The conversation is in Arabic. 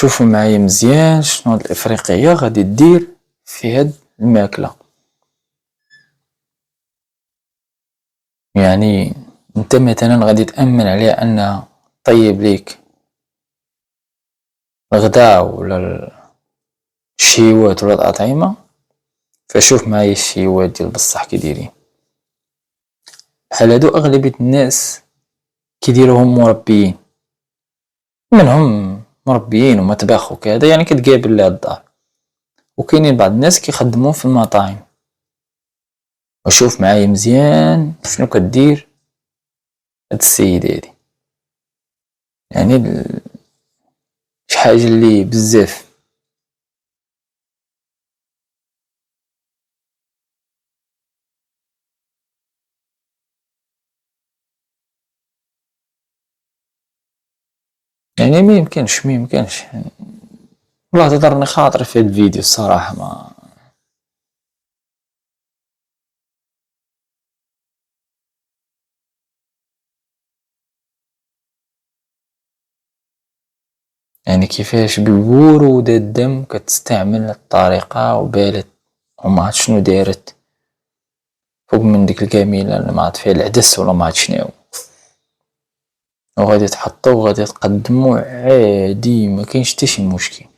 شوفوا معايا مزيان شنو هاد الافريقيه غادي دير في هاد الماكله. يعني انت مثلا غادي تامن عليها انها طيب ليك الغداء ولا الشيوات ولا الاطعمه. فشوف معايا الشيوات ديال بصح كي دايرين بحال هادو اغلبيه الناس كيديروهم مربيين، منهم مربيين ومطبخ وكذا، يعني كتقابل لها الدار. وكاينين بعض الناس كيخدموا في المطاعم. وشوف معايا مزيان شنو كدير هاد السيدة هادي، يعني شي حاجة اللي بزاف. يعني ما يمكنش والله تضرني خاطري في هاد الفيديو الصراحة. ما يعني كيفاش بالورود الدم كتستعمل الطريقة وبالت وما عرفت شنو دارت فوق من ديك الكاميلة اللي ما عرفت فيها العدس ولا ما عرفت شنو، وغادي تحطو وغادي تقدمو عادي ما كاينش حتى شي مشكل.